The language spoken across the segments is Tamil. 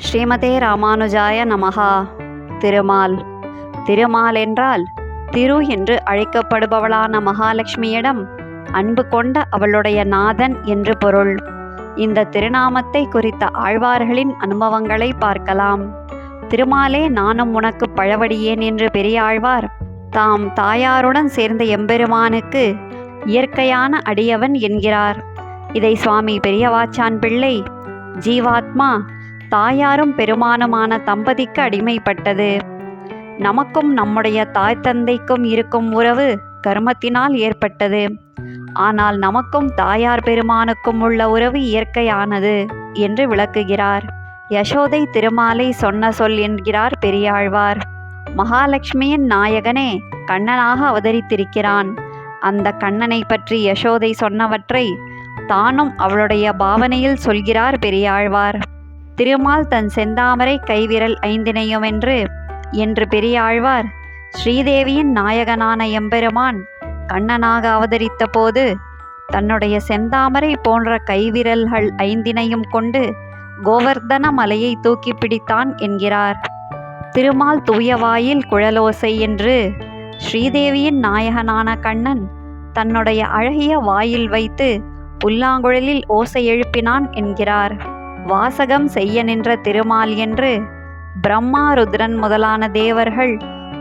ஸ்ரீமதே ராமானுஜாய நமஹா. திருமால். திருமால் என்றால் திரு என்று அழைக்கப்படுபவளான மகாலட்சுமியிடம் அன்பு கொண்ட அவளுடைய நாதன் என்று பொருள். இந்த திருநாமத்தை குறித்த ஆழ்வார்களின் அனுபவங்களை பார்க்கலாம். திருமாலே நானும் உனக்கு பழவடியேன் என்று பெரியாழ்வார் தாம் தாயாருடன் சேர்ந்த எம்பெருமானுக்கு இயற்கையான அடியவன் என்கிறார். இதை சுவாமி பெரியவாச்சான் பிள்ளை ஜீவாத்மா தாயாரும் பெருமானுமான தம்பதிக்கு அடிமைப்பட்டது. நமக்கும் நம்முடைய தாய் தந்தைக்கும் இருக்கும் உறவு கர்மத்தினால் ஏற்பட்டது. ஆனால் நமக்கும் தாயார் பெருமானுக்கும் உள்ள உறவு இயற்கையானது என்று விளக்குகிறார். யசோதை திருமாலை சொன்ன சொல் என்கிறார் பெரியாழ்வார். மகாலட்சுமியின் நாயகனே கண்ணனாக அவதரித்திருக்கிறான். அந்த கண்ணனை பற்றி யசோதை சொன்னவற்றை தானும் அவளுடைய பாவனையில் சொல்கிறார் பெரியாழ்வார். திருமால் தன் செந்தாமரை கைவிரல் ஐந்தினையும் என்று பெரியாழ்வார் ஸ்ரீதேவியின் நாயகனான எம்பெருமான் கண்ணனாக அவதரித்த போது தன்னுடைய செந்தாமரை போன்ற கைவிரல்கள் ஐந்தினையும் கொண்டு கோவர்தன மலையை தூக்கி பிடித்தான் என்கிறார். திருமால் தூயவாயில் குழலோசை என்று ஸ்ரீதேவியின் நாயகனான கண்ணன் தன்னுடைய அழகிய வாயில் வைத்து புல்லாங்குழலில் ஓசை எழுப்பினான் என்கிறார். வாசகம் செய்ய நின்ற திருமால் என்று பிரம்மா ருத்ரன் முதலான தேவர்கள்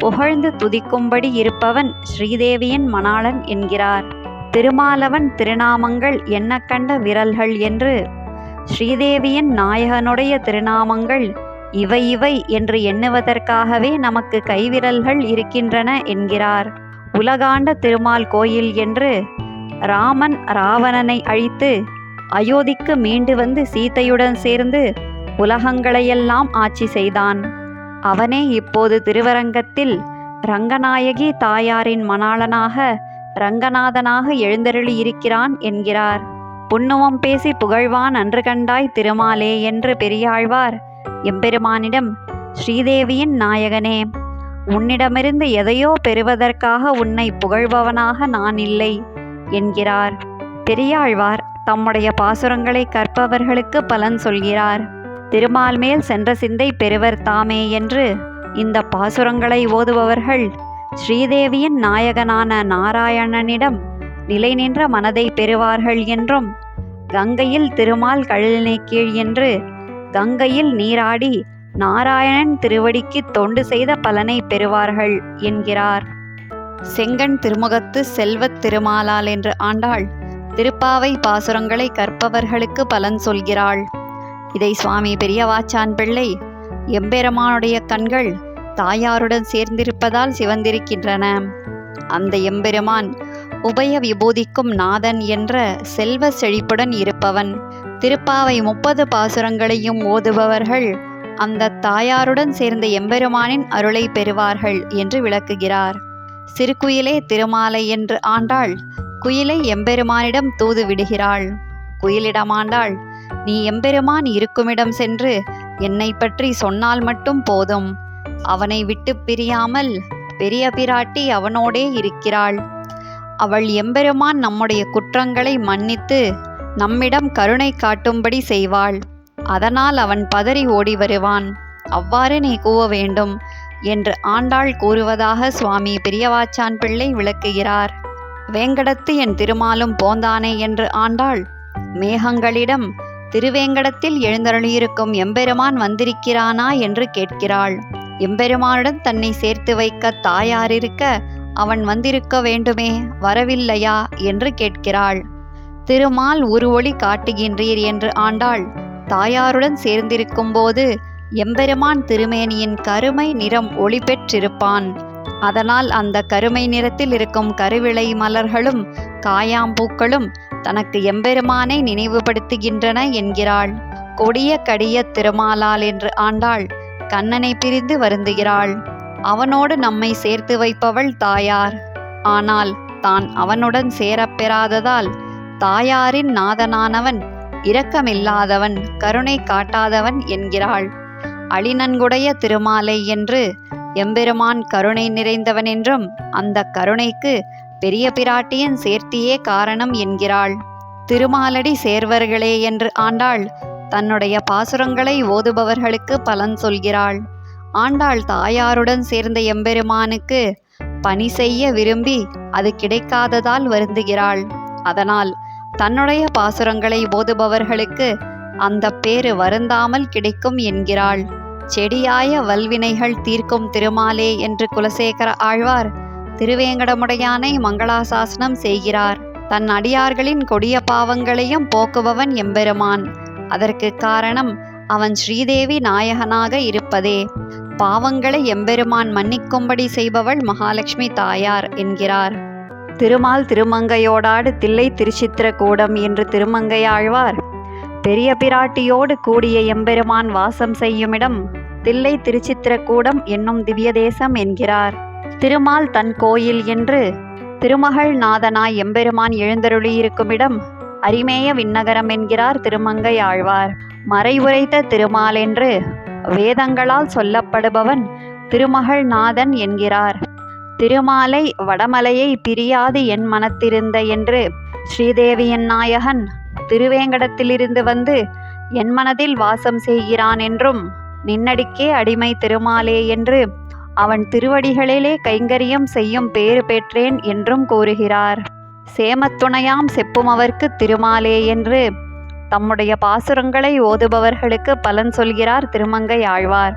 புகழ்ந்து துதிக்கும்படி இருப்பவன் ஸ்ரீதேவியின் மணாளன் என்கிறார். திருமாலவன் திருநாமங்கள் என்ன கண்ட விரல்கள் என்று ஸ்ரீதேவியின் நாயகனுடைய திருநாமங்கள் இவை இவை என்று எண்ணுவதற்காகவே நமக்கு கைவிரல்கள் இருக்கின்றன என்கிறார். உலகாண்ட திருமால் கோயில் என்று ராமன் ராவணனை அழித்து அயோத்திக்கு மீண்டு வந்து சீதையுடன் சேர்ந்து உலகங்களையெல்லாம் ஆட்சி செய்தான். அவனே இப்போது திருவரங்கத்தில் ரங்கநாயகி தாயாரின் மணாளனாக ரங்கநாதனாக எழுந்தருளியிருக்கிறான் என்கிறார். புண்ணுவம் பேசி புகழ்வான் அன்று கண்டாய் திருமாலே என்று பெரியாழ்வார் எம்பெருமானிடம் ஸ்ரீதேவியின் நாயகனே, உன்னிடமிருந்து எதையோ பெறுவதற்காக உன்னை புகழ்பவனாக நான் இல்லை என்கிறார். பெரியாழ்வார் தம்முடைய பாசுரங்களை கற்பவர்களுக்கு பலன் சொல்கிறார். திருமால் மேல் சென்ற சிந்தை பெறுவர் தாமே என்று இந்த பாசுரங்களை ஓதுபவர்கள் ஸ்ரீதேவியின் நாயகனான நாராயணனிடம் நிலை நின்ற மனதை பெறுவார்கள் என்றும், கங்கையில் திருமால் கழலினை கீழ் என்று கங்கையில் நீராடி நாராயணன் திருவடிக்கு தொண்டு செய்த பலனை பெறுவார்கள் என்கிறார். செங்கண் திருமுகத்து செல்வத் திருமாலால் என்று ஆண்டாள் திருப்பாவை பாசுரங்களை கற்பவர்களுக்கு பலன் சொல்கிறாள். இதை சுவாமி பெரியவாச்சான் பிள்ளை எம்பெருமானுடைய கண்கள் தாயாருடன் சேர்ந்திருப்பதால் சிவந்திருக்கின்றன. அந்த எம்பெருமான் உபய விபூதிக்கும் நாதன் என்ற செல்வ செழிப்புடன் இருப்பவன். திருப்பாவை 30 பாசுரங்களையும் ஓதுபவர்கள் அந்த தாயாருடன் சேர்ந்த எம்பெருமானின் அருளை பெறுவார்கள் என்று விளக்குகிறார். சிறுகுயிலே திருமாலை என்று ஆண்டாள் குயிலை எம்பெருமானிடம் தூது விடுகிறாள். குயிலிடமாண்டாள், நீ எம்பெருமான் இருக்குமிடம் சென்று என்னை பற்றி சொன்னால் மட்டும் போதும். அவனை விட்டு பிரியாமல் பெரிய பிராட்டி அவனோடே இருக்கிறாள். அவள் எம்பெருமான் நம்முடைய குற்றங்களை மன்னித்து நம்மிடம் கருணை காட்டும்படி செய்வாள். அதனால் அவன் பதறி ஓடி வருவான். அவ்வாறு நீ கூவ வேண்டும் என்று ஆண்டாள் கூறுவதாக சுவாமி பெரியவாச்சான் பிள்ளை விளக்குகிறார். வேங்கடத்து என் திருமாலும் போந்தானே என்று ஆண்டாள் மேகங்களிடம் திருவேங்கடத்தில் எழுந்தருளியிருக்கும் எம்பெருமான் வந்திருக்கிறானா என்று கேட்கிறாள். எம்பெருமானுடன் தன்னை சேர்த்து வைக்க தாயார் இருக்க அவன் வந்திருக்க வேண்டுமே, வரவில்லையா என்று கேட்கிறாள். திருமால் உருவொளி காட்டுகின்றீர் என்று ஆண்டாள் தாயாருடன் சேர்ந்திருக்கும் போது எம்பெருமான் திருமேனியின் கருமை நிறம் ஒளி பெற்றிருப்பான். அதனால் அந்த கருமை நிறத்தில் இருக்கும் கருவிளை மலர்களும் காயாம்பூக்களும் தனக்கு எம்பெருமானை நினைவுபடுத்துகின்றன என்கிறாள். கொடிய கடிய திருமாலால் என்று ஆண்டாள் கண்ணனை பிரிந்து வருந்துகிறாள். அவனோடு நம்மை சேர்த்து வைப்பவள் தாயார். ஆனால் தான் அவனுடன் சேரப்பெறாததால் தாயாரின் நாதனானவன் இரக்கமில்லாதவன், கருணை காட்டாதவன் என்கிறாள். அழிநன்குடைய திருமாலை என்று எம்பெருமான் கருணை நிறைந்தவன் என்றும் அந்த கருணைக்கு பெரிய பிராட்டியின் சேர்த்தியே காரணம் என்கிறாள். திருமாலடி சேர்வர்களே என்று ஆண்டாள் தன்னுடைய பாசுரங்களை ஓதுபவர்களுக்கு பலன் சொல்கிறாள். ஆண்டாள் தாயாருடன் சேர்ந்த எம்பெருமானுக்கு பணி செய்ய விரும்பி அது கிடைக்காததால் வருந்துகிறாள். அதனால் தன்னுடைய பாசுரங்களை ஓதுபவர்களுக்கு அந்த பேறு வருந்தாமல் கிடைக்கும் என்கிறாள். செடியாய வல்வினைகள் தீர்க்கும் திருமாலே என்று குலசேகர ஆழ்வார் திருவேங்கடமுடையானை மங்களாசாசனம் செய்கிறார். தன் அடியார்களின் கொடிய பாவங்களையும் போக்குபவன் எம்பெருமான். அதற்கு காரணம் அவன் ஸ்ரீதேவி நாயகனாக இருப்பதே. பாவங்களை எம்பெருமான் மன்னிக்கும்படி செய்பவள் மகாலட்சுமி தாயார் என்கிறார். திருமால் திருமங்கையோடாடு தில்லை திருச்சித்திரக்கூடம் என்று திருமங்கையாழ்வார் பெரிய பிராட்டியோடு கூடிய எம்பெருமான் வாசம் செய்யுமிடம் தில்லை திருச்சித்திரக்கூடம் என்னும் திவ்ய தேசம் என்கிறார். திருமால் தன் கோயில் என்று திருமகள் நாதனாய் எம்பெருமான் எழுந்தருளியிருக்குமிடம் அரிமேய விண்ணகரம் என்கிறார் திருமங்கை ஆழ்வார். மறை உரைத்த திருமால் என்று வேதங்களால் சொல்லப்படுபவன் திருமகள் நாதன் என்கிறார். திருமாலை வடமலையை பிரியாது என் மனத்திருந்த என்று ஸ்ரீதேவியின் நாயகன் திருவேங்கடத்திலிருந்து வந்து என் மனதில் வாசம் செய்கிறான் என்றும் நின்னடிக்கே அடிமை திருமாலே என்று அவன் திருவடிகளிலே கைங்கரியம் செய்யும் பேறு பெற்றேன் என்றும் கூறுகிறார். சேமத்துணையாம் செப்புமவர்க்கு திருமாலே என்று தம்முடைய பாசுரங்களை ஓதுபவர்களுக்கு பலன் சொல்கிறார் திருமங்கை ஆழ்வார்.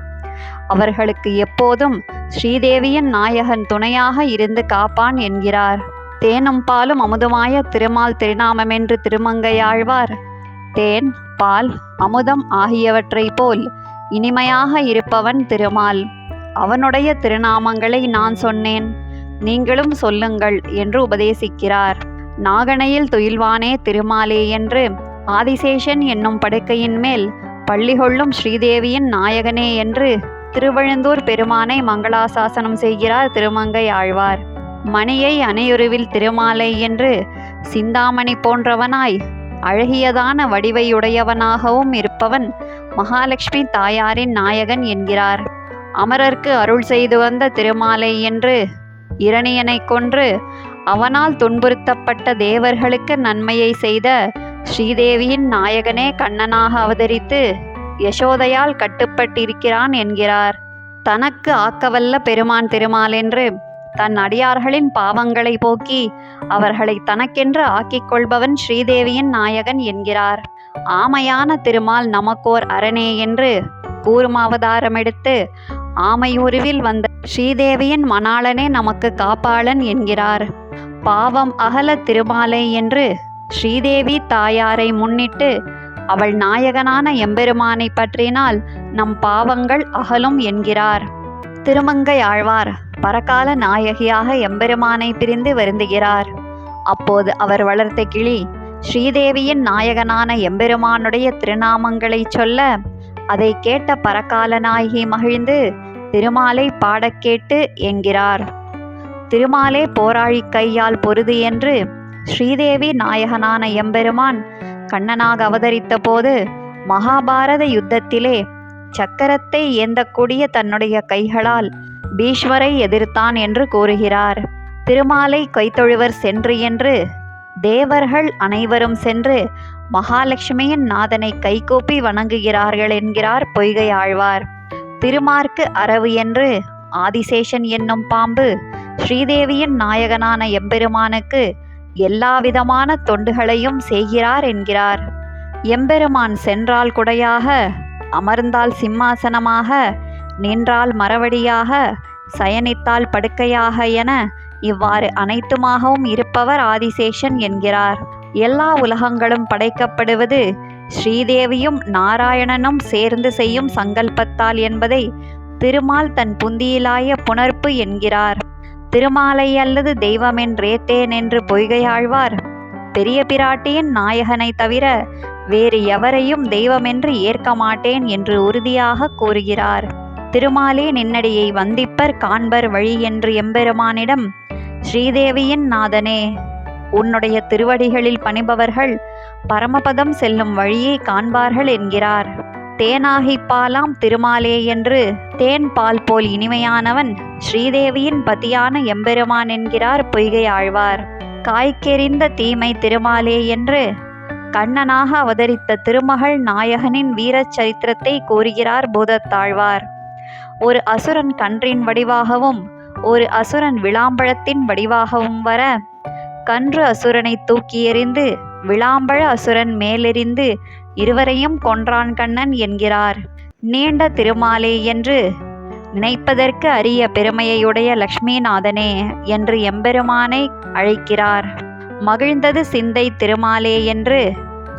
அவர்களுக்கு எப்போதும் ஸ்ரீதேவியின் நாயகன் துணையாக இருந்து காப்பான் என்கிறார். தேனும் பாலும் அமுதமாய திருமால் திருநாமமென்று திருமங்கை ஆழ்வார் தேன் பால் அமுதம் ஆகியவற்றை போல் இனிமையாக இருப்பவன் திருமால். அவனுடைய திருநாமங்களை நான் சொன்னேன், நீங்களும் சொல்லுங்கள் என்று உபதேசிக்கிறார். நாகனையில் துயில்வானே திருமாலே என்று ஆதிசேஷன் என்னும் படுக்கையின் மேல் பள்ளி கொள்ளும் ஸ்ரீதேவியின் நாயகனே என்று திருவழுந்தூர் பெருமானை மங்களாசாசனம் செய்கிறார் திருமங்கை ஆழ்வார். மணியை அணையுருவில் திருமாலை என்று சிந்தாமணி போன்றவனாய் அழகியதான வடிவையுடையவனாகவும் இருப்பவன் மகாலட்சுமி தாயாரின் நாயகன் என்கிறார். அமரர்க்கு அருள் செய்து வந்த திருமாலை என்று இரணியனை கொன்று அவனால் துன்புறுத்தப்பட்ட தேவர்களுக்கு நன்மையை செய்த ஸ்ரீதேவியின் நாயகனே கண்ணனாக அவதரித்து யசோதையால் கட்டுப்பட்டிருக்கிறான் என்கிறார். தனக்கு ஆக்கவல்ல பெருமான் திருமால் என்று தன் அடியார்களின் பாவங்களை போக்கி அவர்களை தனக்கென்று ஆக்கிக் கொள்பவன் ஸ்ரீதேவியின் நாயகன் என்கிறார். ஆமையான திருமால் நமக்கோர் அரணே என்று கூறுமாவதாரம் எடுத்து ஆமையுருவில் வந்த ஸ்ரீதேவியின் மணாளனே நமக்கு காப்பாளன் என்கிறார். பாவம் அகல திருமாலை என்று ஸ்ரீதேவி தாயாரை முன்னிட்டு அவள் நாயகனான எம்பெருமானை பற்றினால் நம் பாவங்கள் அகலும் என்கிறார். திருமங்கை ஆழ்வார் பரகால நாயகியாக எம்பெருமானை பிரிந்து வருந்துகிறார். அப்போது அவர் வளர்த்த கிளி ஸ்ரீதேவியின் நாயகனான எம்பெருமானுடைய திருநாமங்களை சொல்ல அதை கேட்ட பரகால நாயகி மகிழ்ந்து திருமாலை பாடக் கேட்டு என்கிறார். திருமாலே போராழி கையால் பொருது என்று ஸ்ரீதேவி நாயகனான எம்பெருமான் கண்ணனாக அவதரித்த போது மகாபாரத யுத்தத்திலே சக்கரத்தை ஏந்தக்கூடிய தன்னுடைய கைகளால் பீஷ்மரை எதிர்த்தான் என்று கூறுகிறார். திருமாலை கைத்தொழுவர் சென்று என்று தேவர்கள் அனைவரும் சென்று மகாலட்சுமியின் நாதனை கைகூப்பி வணங்குகிறார்கள் என்கிறார் பொய்கை ஆழ்வார். திருமார்க்கு அரவு என்று ஆதிசேஷன் என்னும் பாம்பு ஸ்ரீதேவியின் நாயகனான எம்பெருமானுக்கு எல்லாவிதமான தொண்டுகளையும் செய்கிறார் என்கிறார். எம்பெருமான் சென்றால் குடையாக, அமர்ந்தால் சிம்மாசனமாக, நின்றால் மரவடியாக, சயனித்தால் படுக்கையாக என இவ்வாறு அனைத்துமாகவும் இருப்பவர் ஆதிசேஷன் என்கிறார். எல்லா உலகங்களும் படைக்கப்படுவது ஸ்ரீதேவியும் நாராயணனும் சேர்ந்து செய்யும் சங்கல்பத்தால் என்பதை திருமால் தன் புந்தியிலாய புணர்ப்பு என்கிறார். திருமாலை அல்லது தெய்வமென்றேத்தேன் என்று பொய்கையாழ்வார் பெரிய பிராட்டியின் நாயகனை தவிர வேறு எவரையும் தெய்வமென்று ஏற்க மாட்டேன் என்று உறுதியாக கூறுகிறார். திருமாலே நின்னடியை வந்திப்பர் காண்பர் வழி என்று எம்பெருமானிடம் ஸ்ரீதேவியின் நாதனே, உன்னுடைய திருவடிகளில் பணிபவர்கள் பரமபதம் செல்லும் வழியை காண்பார்கள் என்கிறார். தேனாகி பாலாம் திருமாலே என்று தேன் பால் போல் இனிமையானவன் ஸ்ரீதேவியின் பதியான எம்பெருமான் என்கிறார் பொய்கை ஆழ்வார். காய்க்கெறிந்த தீமை திருமாலே என்று கண்ணனாக அவதரித்த திருமகள் நாயகனின் வீரச் சரித்திரத்தை கூறுகிறார் பூதத்தாழ்வார். ஒரு அசுரன் கன்றின் வடிவாகவும் ஒரு அசுரன் விளாம்பழத்தின் வடிவாகவும் வர, கன்று அசுரனை தூக்கி எறிந்து விளாம்பழ அசுரன் மேலெறிந்து இருவரையும் கொன்றான் கண்ணன் என்கிறார். நீண்ட திருமாலே என்று நினைப்பதற்கு அரிய பெருமையுடைய லக்ஷ்மிநாதனே என்று எம்பெருமானை அழைக்கிறார். மகிழ்ந்தது சிந்தை திருமாலே என்று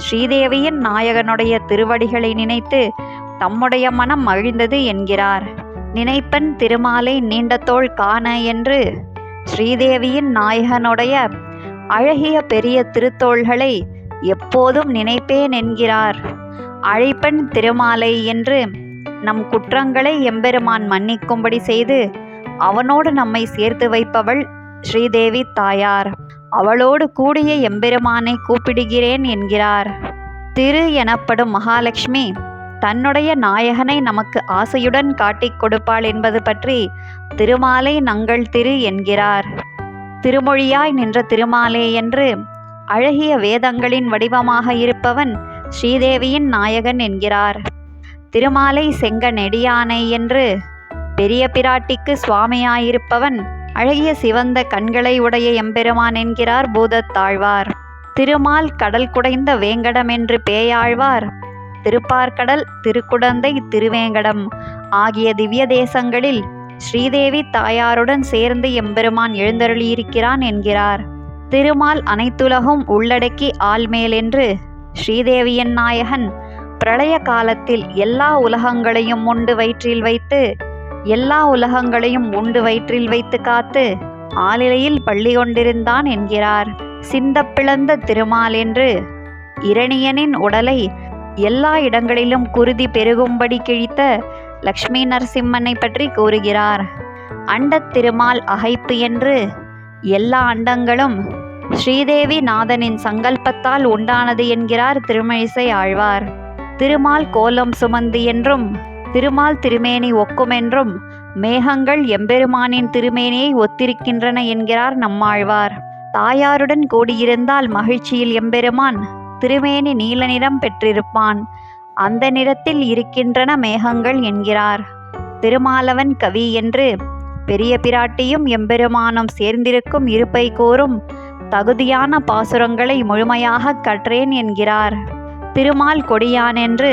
ஸ்ரீதேவியின் நாயகனுடைய திருவடிகளை நினைத்து தம்முடைய மனம் மகிழ்ந்தது என்கிறார். நினைப்பன் திருமாலை நீண்ட தோள் காண என்று ஸ்ரீதேவியின் நாயகனுடைய அழகிய பெரிய திருத்தோள்களை எப்போதும் நினைப்பேன் என்கிறார். அழைப்பன் திருமாலை என்று நம் குற்றங்களை எம்பெருமான் மன்னிக்கும்படி செய்து அவனோடு நம்மை சேர்த்து வைப்பவள் ஸ்ரீதேவி தாயார். அவளோடு கூடிய எம்பெருமானை கூப்பிடுகிறேன் என்கிறார். திரு எனப்படும் மகாலட்சுமி தன்னுடைய நாயகனை நமக்கு ஆசையுடன் காட்டிக் கொடுப்பாள் என்பது பற்றி திருமாலை நங்கள் திரு என்கிறார். திருமொழியாய் நின்ற திருமாலே என்று அழகிய வேதங்களின் வடிவமாக இருப்பவன் ஸ்ரீதேவியின் நாயகன் என்கிறார். திருமாலை செங்க நெடியானை என்று பெரிய பிராட்டிக்கு சுவாமியாயிருப்பவன் அழகிய சிவந்த கண்களை உடைய எம்பெருமான் என்கிறார் பூதத்தாழ்வார். திருமால் கடல் குடைந்த வேங்கடம் என்று பேயாழ்வார் திருப்பார்கடல், திருக்குடந்தை, திருவேங்கடம் ஆகிய திவ்ய தேசங்களில் ஸ்ரீதேவி தாயாருடன் சேர்ந்து எம்பெருமான் எழுந்தருளியிருக்கிறான் என்கிறார். திருமால் அனைத்துலகும் உள்ளடக்கி ஆள்மேல் என்று ஸ்ரீதேவியின் நாயகன் பிரளய காலத்தில் எல்லா உலகங்களையும் உண்டு வயிற்றில் வைத்து காத்து ஆலிலையில் பள்ளி கொண்டிருந்தான் என்கிறார். சிந்தப்பிளந்த திருமால் என்று இரணியனின் உடலை எல்லா இடங்களிலும் குருதி பெருகும்படி கிழித்த லக்ஷ்மி நரசிம்மனை பற்றி கூறுகிறார். அண்டத் திருமால் அகைப்பு என்று எல்லா அண்டங்களும் ஸ்ரீதேவி நாதனின் சங்கல்பத்தால் உண்டானது என்கிறார் திருமழிசை ஆழ்வார். திருமால் கோலம் சுமந்து என்றும் திருமால் திருமேனி ஒக்குமென்றும் மேகங்கள் எம்பெருமானின் திருமேனியை ஒத்திருக்கின்றன என்கிறார் நம்மாழ்வார். தாயாருடன் கூடியிருந்தால் மகிழ்ச்சியில் எம்பெருமான் திருமேனி நீல நிறம் பெற்றிருப்பான். அந்த நிறத்தில் இருக்கின்றன மேகங்கள் என்கிறார். திருமாலவன் கவி என்று பெரிய பிராட்டியும் எம்பெருமானும் சேர்ந்திருக்கும் இருப்பை கூறும் தகுதியான பாசுரங்களை முழுமையாக கற்றேன் என்கிறார். திருமால் கொடியான் என்று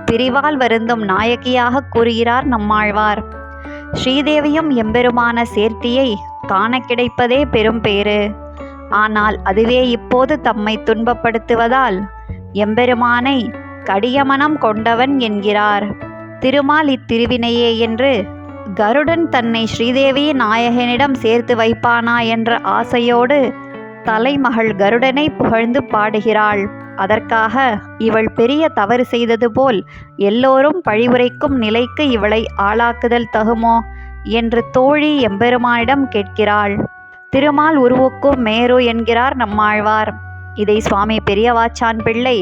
பிரிவால் வருந்தும் நாயகியாக கூறுகிறார் நம்மாழ்வார். ஸ்ரீதேவியும் எம்பெருமான சேர்த்தியை காண கிடைப்பதே பெரும் பேறு. ஆனால் அதுவே இப்போது தம்மை துன்பப்படுத்துவதால் எம்பெருமானை கடியமனம் கொண்டவன் என்கிறார். திருமால் இத்திருவினையே என்று கருடன் தன்னை ஸ்ரீதேவி நாயகனிடம் சேர்த்து வைப்பானா என்ற ஆசையோடு தலைமகள் கருடனை புகழ்ந்து பாடுகிறாள். அதற்காக இவள் பெரிய தவறு செய்தது போல் எல்லோரும் பழிவுரைக்கும் நிலைக்கு இவளை ஆளாக்குதல் தகுமோ என்று தோழி எம்பெருமானிடம் கேட்கிறாள். திருமால் உருவுக்கும் மேரு என்கிறார் நம்மாழ்வார். இதை சுவாமி பெரியவாச்சான் பிள்ளை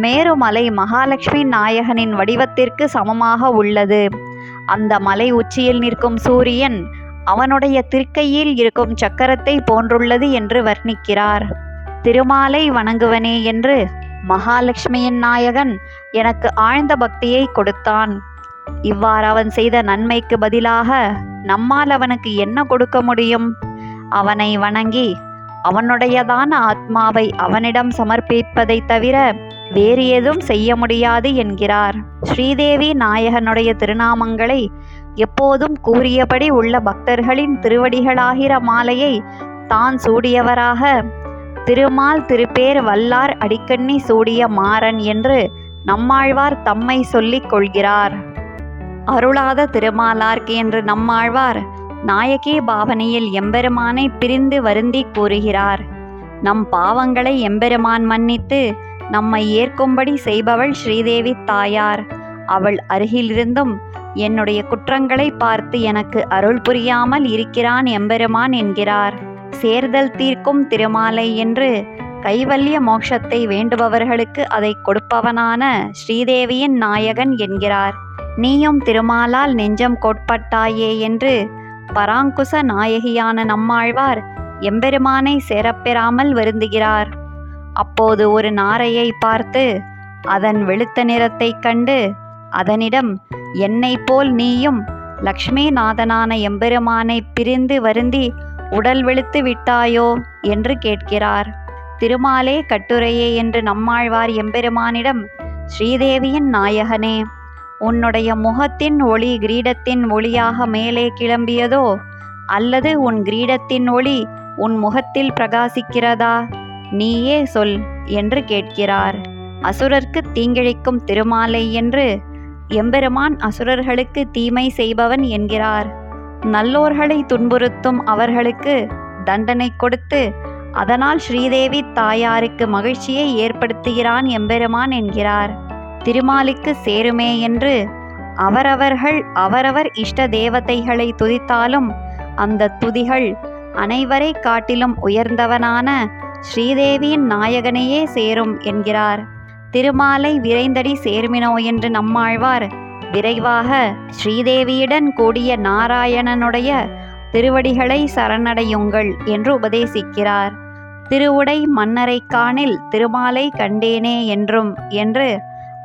மேருமலை மகாலட்சுமி நாயகனின் வடிவத்திற்கு சமமாக உள்ளது. அந்த மலை உச்சியில் நிற்கும் சூரியன் அவனுடைய திருக்கையில் இருக்கும் சக்கரத்தை போன்றுள்ளது என்று வர்ணிக்கிறார். திருமாலை வணங்குவனே என்று மகாலட்சுமியின் நாயகன் எனக்கு ஆழ்ந்த பக்தியை கொடுத்தான். இவ்வாறு அவன் செய்த நன்மைக்கு பதிலாக நம்மால் அவனுக்கு என்ன கொடுக்க முடியும்? அவனை வணங்கி அவனுடையதான ஆத்மாவை அவனிடம் சமர்ப்பிப்பதை தவிர வேறு ஏதும் செய்ய முடியாது என்கிறார். ஸ்ரீதேவி நாயகனுடைய திருநாமங்களை எப்போதும் கூறியபடி உள்ள பக்தர்களின் திருவடிகளாகிற மாலையை தான் சூடியவராக திருமால் திருப்பேர் வல்லார் அடிக்கண்ணி சூடிய மாறன் என்று நம்மாழ்வார் தம்மை சொல்லிக் கொள்கிறார். அருளாத திருமாலார்க்கு என்று நம்மாழ்வார் நாயகி பாவனையில் எம்பெருமானை பிரிந்து வருந்தி கூறுகிறார். நம் பாவங்களை எம்பெருமான் மன்னித்து நம்மை ஏற்கும்படி செய்பவள் ஸ்ரீதேவி தாயார். அவள் அருகிலிருந்தும் என்னுடைய குற்றங்களை பார்த்து எனக்கு அருள் புரியாமல் இருக்கிறான் எம்பெருமான் என்கிறார். சேர்தல் தீர்க்கும் திருமாலை என்று கைவல்ய மோட்சத்தை வேண்டுபவர்களுக்கு அதை கொடுப்பவனான ஸ்ரீதேவியின் நாயகன் என்கிறார். நீயும் திருமாலால் நெஞ்சம் கோட்பட்டாயே என்று பராங்குச நாயகியான நம்மாழ்வார் எம்பெருமானை சேரப்பெறாமல் வருந்துகிறார். அப்போது ஒரு நாரையை பார்த்து அதன் வெளுத்த நிறத்தைக் கண்டு அதனிடம், என்னைப் போல் நீயும் லக்ஷ்மிநாதனான எம்பெருமானை பிரிந்து வருந்தி உடல் வெளுத்து விட்டாயோ என்று கேட்கிறார். திருமாலே கட்டுரையே என்று நம்மாழ்வார் எம்பெருமானிடம், ஸ்ரீதேவியின் நாயகனே, உன்னுடைய முகத்தின் ஒளி கிரீடத்தின் ஒளியாக மேலே கிளம்பியதோ, அல்லது உன் கிரீடத்தின் ஒளி உன் முகத்தில் பிரகாசிக்கிறதா? நீயே சொல் என்று கேட்கிறார். அசுரர்க்கு தீங்கிழைக்கும் திருமாலை என்று எம்பெருமான் அசுரர்களுக்கு தீமை செய்பவன் என்கிறார். நல்லோர்களை துன்புறுத்தும் அவர்களுக்கு தண்டனை கொடுத்து அதனால் ஸ்ரீதேவி தாயாருக்கு மகிழ்ச்சியை ஏற்படுத்துகிறான் எம்பெருமான் என்கிறார். திருமாலுக்கு சேருமே என்று அவரவர்கள் அவரவர் இஷ்ட தேவதைகளை துதித்தாலும் அந்த துதிகள் அனைவரை காட்டிலும் உயர்ந்தவனான ஸ்ரீதேவியின் நாயகனையே சேரும் என்கிறார். திருமாலை விரைந்தடி சேர்மினோ என்று நம்மாழ்வார் விரைவாக ஸ்ரீதேவியுடன் கூடிய நாராயணனுடைய திருவடிகளை சரணடையுங்கள் என்று உபதேசிக்கிறார். திருவுடை மன்னரை காணில் திருமாலை கண்டேனே என்றும் என்று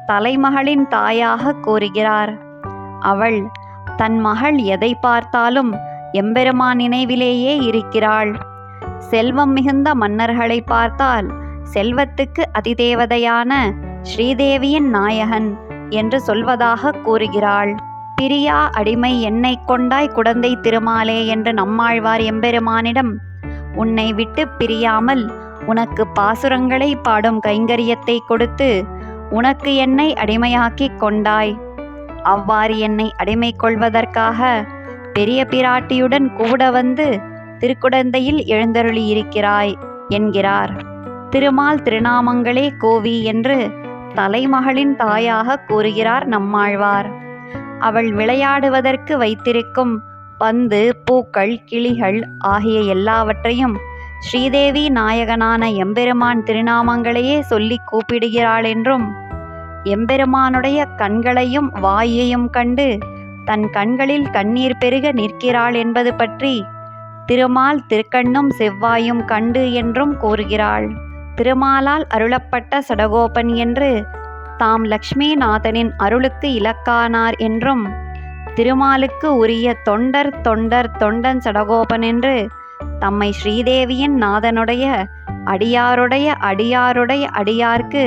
தலைமகளின் தாயாக கூறுகிறார். அவள் தன் மகள் எதை பார்த்தாலும் எம்பெருமான் நினைவிலேயே இருக்கிறாள். செல்வம் மிகுந்த மன்னர்களை பார்த்தால் செல்வத்துக்கு அதிதேவதையான ஸ்ரீதேவியின் நாயகன் என்று சொல்வதாக கூறுகிறாள். பிரியா அடிமை என்னை கொண்டாய் குடந்தை திருமாலே என்று நம்மாழ்வார் எம்பெருமானிடம், உன்னை விட்டு பிரியாமல் உனக்கு பாசுரங்களை பாடும் கைங்கரியத்தை கொடுத்து உனக்கு என்னை அடிமையாக்கிக் கொண்டாய். அவ்வாறு என்னை அடிமை கொள்வதற்காக பெரிய பிராட்டியுடன் கூட வந்து திருக்குடந்தையில் எழுந்தருளியிருக்கிறாய் என்கிறார். திருமால் திருநாமங்களே கோவி என்று தலைமகளின் தாயாக கூறுகிறார் நம்மாழ்வார். அவள் விளையாடுவதற்கு வைத்திருக்கும் பந்து, பூக்கள், கிளிகள் ஆகிய எல்லாவற்றையும் ஸ்ரீதேவி நாயகனான எம்பெருமான் திருநாமங்களையே சொல்லி கூப்பிடுகிறாள் என்றும், எம்பெருமானுடைய கண்களையும் வாயையும் கண்டு தன் கண்களில் கண்ணீர் பெருக நிற்கிறாள் என்பது பற்றி திருமால் திருக்கண்ணும் செவ்வாயும் கண்டு என்றும் கூறுகிறாள். திருமாலால் அருளப்பட்ட சடகோபன் என்று தாம் லக்ஷ்மிநாதனின் அருளுக்கு இலக்கானார் என்றும், திருமாலுக்கு உரிய தொண்டன் சடகோபன் என்று தம்மை ஸ்ரீதேவியின் நாதனுடைய அடியாருடைய அடியார்க்கு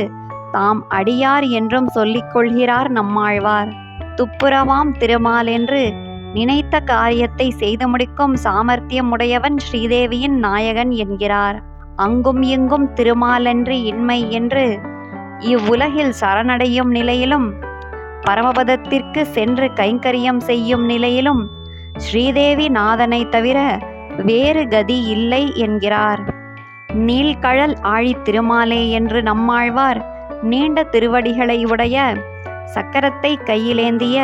தாம் அடியார் என்றும் சொல்லிக் கொள்கிறார் நம்மாழ்வார். துப்புரவாம் திருமால் என்று நினைத்த காரியத்தை செய்து முடிக்கும் சாமர்த்தியம் உடையவன் ஸ்ரீதேவியின் நாயகன் என்கிறார். அங்கும் இங்கும் திருமாலன்று இன்மை என்று இவ்வுலகில் சரணடையும் நிலையிலும் பரமபதத்திற்கு சென்று கைங்கரியம் செய்யும் நிலையிலும் ஸ்ரீதேவி நாதனை தவிர வேறு கதி இல்லை என்கிறார். நீள்கழல் ஆழி திருமாலே என்று நம்மாழ்வார் நீண்ட திருவடிகளை உடைய சக்கரத்தை கையிலேந்திய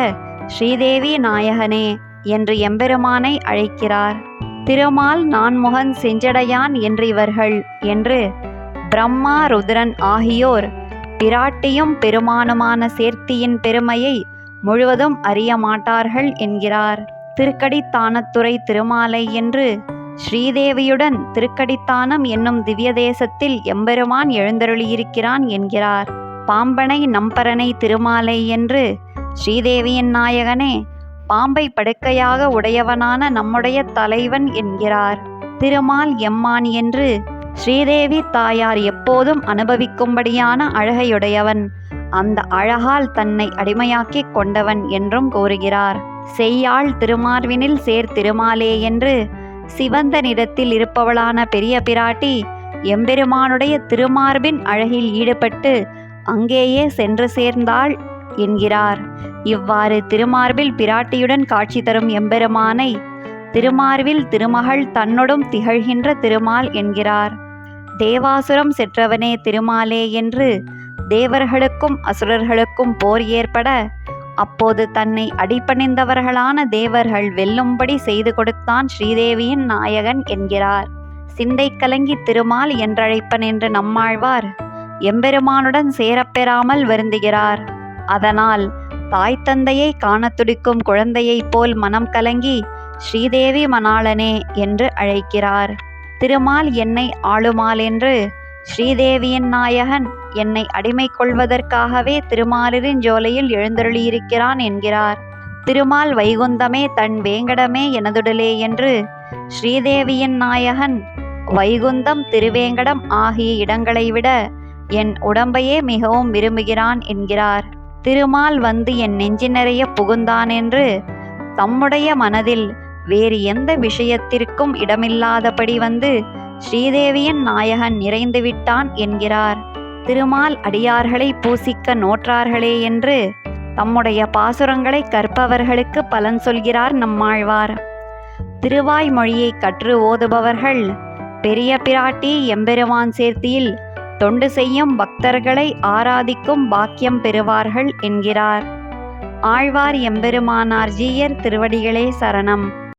ஸ்ரீதேவி நாயகனே என்று எம்பெருமானை அழைக்கிறார். திருமால் நான்முகன் செஞ்சடையான் என்றிவர்கள் என்று பிரம்மா ருத்ரன் ஆகியோர் பிராட்டியும் பெருமானுமான சேர்த்தியின் பெருமையை முழுவதும் அறிய மாட்டார்கள் என்கிறார். திருக்கடித்தானத்துறை திருமாலை என்று ஸ்ரீதேவியுடன் திருக்கடித்தானம் என்னும் திவ்ய தேசத்தில் எம்பெருமான் எழுந்தருளியிருக்கிறான் என்கிறார். பாம்பனை நம்பரனை திருமாலை என்று ஸ்ரீதேவியின் நாயகனே பாம்பை படுக்கையாக உடையவனான நம்முடைய தலைவன் என்கிறார். திருமால் எம்மான் என்று ஸ்ரீதேவி தாயார் எப்போதும் அனுபவிக்கும்படியான அழகையுடையவன், அந்த அழகால் தன்னை அடிமையாக்கிக் கொண்டவன் என்றும் கூறுகிறார். செய்யாள் திருமார்வினில் சேர் திருமாலே என்று சிவந்த நிறத்தில் இருப்பவளான பெரிய பிராட்டி எம்பெருமானுடைய திருமார்பின் அழகில் ஈடுபட்டு அங்கேயே சென்று சேர்ந்தாள் என்கிறார். இவ்வாறு திருமார்பில் பிராட்டியுடன் காட்சி தரும் எம்பெருமானை திருமார்பில் திருமகள் தன்னொடும் திகழ்கின்ற திருமால் என்கிறார். தேவாசுரம் செற்றவனே திருமாலே என்று தேவர்களுக்கும் அசுரர்களுக்கும் போர் ஏற்பட அப்போது தன்னை அடிபணிந்தவர்களான தேவர்கள் வெல்லும்படி செய்து கொடுத்தான் ஸ்ரீதேவியின் நாயகன் என்கிறார். சிந்தை கலங்கி திருமால் என்றழைப்பன் என்று நம்மாழ்வார் எம்பெருமானுடன் சேரப்பெறாமல் வருந்துகிறார். அதனால் தாய் தந்தையை காண துடிக்கும் குழந்தையைப் போல் மனம் கலங்கி ஸ்ரீதேவி மணாளனே என்று அழைக்கிறார். திருமால் என்னை ஆளுமால் என்று ஸ்ரீதேவியின் நாயகன் என்னை அடிமை கொள்வதற்காகவே திருமாலிருஞ்சோலையில் எழுந்தருளியிருக்கிறான் என்கிறார். திருமால் வைகுந்தமே தன் வேங்கடமே எனதுடலே என்று ஸ்ரீதேவியின் நாயகன் வைகுந்தம் திருவேங்கடம் ஆகிய இடங்களை விட என் உடம்பையே மிகவும் விரும்புகிறான் என்கிறார். திருமால் வந்து என் நெஞ்சு நிறைய புகுந்தான் என்று தம்முடைய மனதில் வேறு எந்த விஷயத்திற்கும் இடமில்லாதபடி வந்து ஸ்ரீதேவியின் நாயகன் நிறைந்து விட்டான் என்கிறார். திருமால் அடியார்களை பூசிக்க நோற்றார்களே என்று தம்முடைய பாசுரங்களை கற்பவர்களுக்கு பலன் சொல்கிறார் நம்மாழ்வார். திருவாய்மொழியை கற்று ஓதுபவர்கள் பெரிய பிராட்டி எம்பெருமான் சேர்த்தியில் தொண்டு செய்யும் பக்தர்களை ஆராதிக்கும் பாக்கியம் பெறுவார்கள் என்கிறார். ஆழ்வார் எம்பெருமானார் ஜீயர் திருவடிகளே சரணம்.